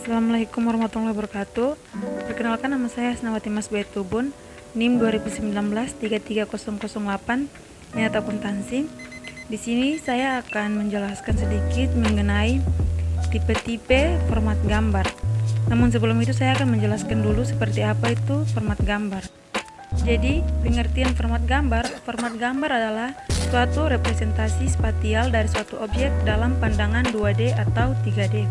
Assalamualaikum warahmatullahi wabarakatuh. Perkenalkan, nama saya Asnawati Mas Baitubun, NIM 2019-33008, minat akuntansi. Di sini saya akan menjelaskan sedikit mengenai tipe-tipe format gambar. Namun sebelum itu saya akan menjelaskan dulu seperti apa itu format gambar. Jadi, pengertian format gambar adalah suatu representasi spasial dari suatu objek dalam pandangan 2D atau 3D.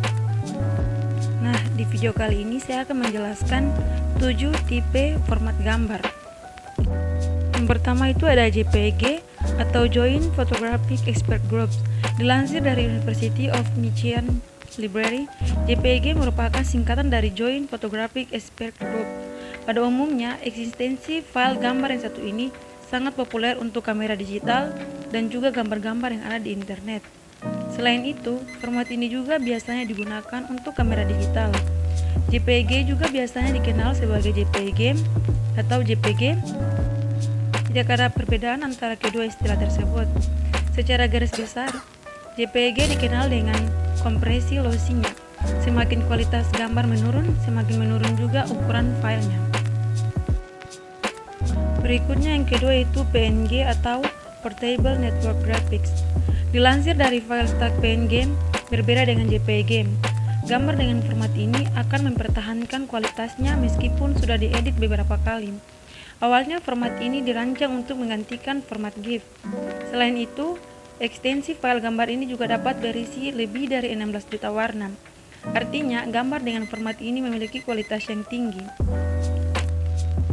Nah, di video kali ini saya akan menjelaskan 7 tipe format gambar. Yang pertama itu ada JPG atau Joint Photographic Expert Groups. Dilansir dari University of Michigan Library, JPG merupakan singkatan dari Joint Photographic Expert Group. Pada umumnya, eksistensi file gambar yang satu ini sangat populer untuk kamera digital dan juga gambar-gambar yang ada di internet. Selain itu, format ini juga biasanya digunakan untuk kamera digital. JPG juga biasanya dikenal sebagai JPG atau JPG. Tidak ada perbedaan antara kedua istilah tersebut. Secara garis besar, JPG dikenal dengan kompresi lossing-nya. Semakin kualitas gambar menurun, semakin menurun juga ukuran filenya. Berikutnya yang kedua itu PNG atau Portable Network Graphics. Dilansir dari file stack PNG, berbeda dengan JPG. Gambar dengan format ini akan mempertahankan kualitasnya meskipun sudah diedit beberapa kali. Awalnya format ini dirancang untuk menggantikan format GIF. Selain itu, ekstensi file gambar ini juga dapat berisi lebih dari 16 juta warna. Artinya, gambar dengan format ini memiliki kualitas yang tinggi.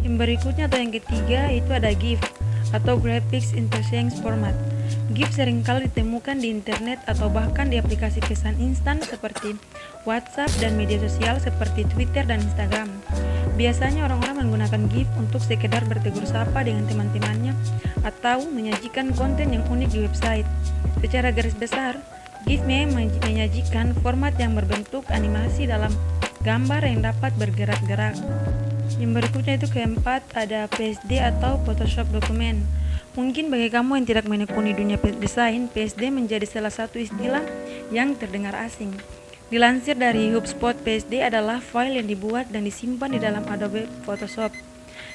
Yang berikutnya atau yang ketiga itu ada GIF atau Graphics Interchange Format. GIF seringkali ditemukan di internet atau bahkan di aplikasi pesan instan seperti WhatsApp dan media sosial seperti Twitter dan Instagram. Biasanya orang-orang menggunakan GIF untuk sekedar bertegur sapa dengan teman-temannya atau menyajikan konten yang unik di website. Secara garis besar, GIF menyajikan format yang berbentuk animasi dalam gambar yang dapat bergerak-gerak. Yang berikutnya itu keempat ada PSD atau Photoshop Dokumen. Mungkin bagi kamu yang tidak menekuni dunia desain, PSD menjadi salah satu istilah yang terdengar asing. Dilansir dari HubSpot, PSD adalah file yang dibuat dan disimpan di dalam Adobe Photoshop.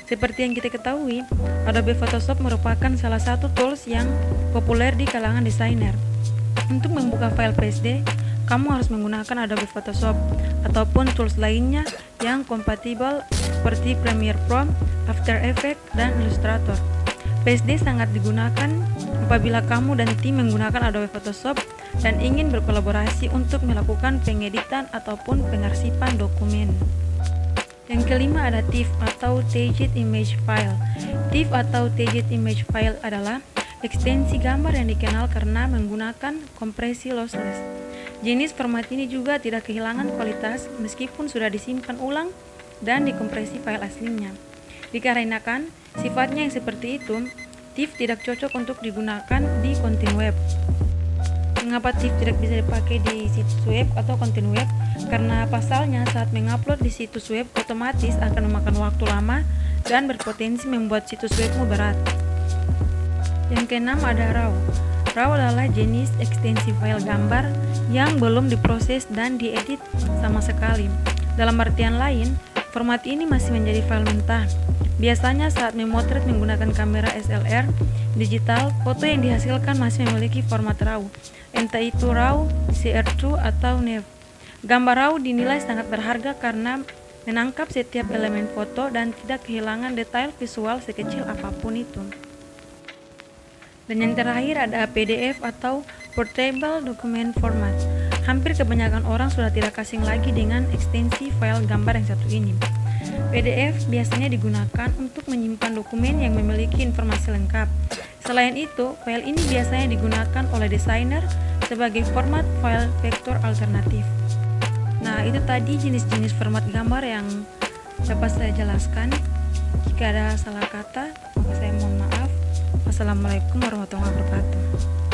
Seperti yang kita ketahui, Adobe Photoshop merupakan salah satu tools yang populer di kalangan desainer. Untuk membuka file PSD, kamu harus menggunakan Adobe Photoshop ataupun tools lainnya yang kompatibel seperti Premiere Pro, After Effects, dan Illustrator. PSD sangat digunakan apabila kamu dan tim menggunakan Adobe Photoshop dan ingin berkolaborasi untuk melakukan pengeditan ataupun pengarsipan dokumen. Yang kelima ada TIFF atau Target Image File. TIFF atau Target Image File adalah ekstensi gambar yang dikenal karena menggunakan kompresi lossless. Jenis format ini juga tidak kehilangan kualitas meskipun sudah disimpan ulang dan dikompresi file aslinya. Dikarenakan sifatnya yang seperti itu, TIFF tidak cocok untuk digunakan di konten web. Mengapa TIFF tidak bisa dipakai di situs web atau konten web? Karena pasalnya saat mengupload di situs web otomatis akan memakan waktu lama dan berpotensi membuat situs webmu berat. Yang keenam ada RAW. RAW adalah jenis ekstensi file gambar yang belum diproses dan diedit sama sekali. Dalam artian lain, format ini masih menjadi file mentah. Biasanya saat memotret menggunakan kamera SLR digital, foto yang dihasilkan masih memiliki format RAW, entah itu RAW, CR2 atau NEV. Gambar RAW dinilai sangat berharga karena menangkap setiap elemen foto dan tidak kehilangan detail visual sekecil apapun itu. Dan yang terakhir ada PDF atau Portable Document Format. Hampir kebanyakan orang sudah tidak asing lagi dengan ekstensi file gambar yang satu ini. PDF biasanya digunakan untuk menyimpan dokumen yang memiliki informasi lengkap. Selain itu, file ini biasanya digunakan oleh desainer sebagai format file vektor alternatif. Nah, itu tadi jenis-jenis format gambar yang dapat saya jelaskan. Jika ada salah kata, maka saya mohon maaf. Wassalamualaikum warahmatullahi wabarakatuh.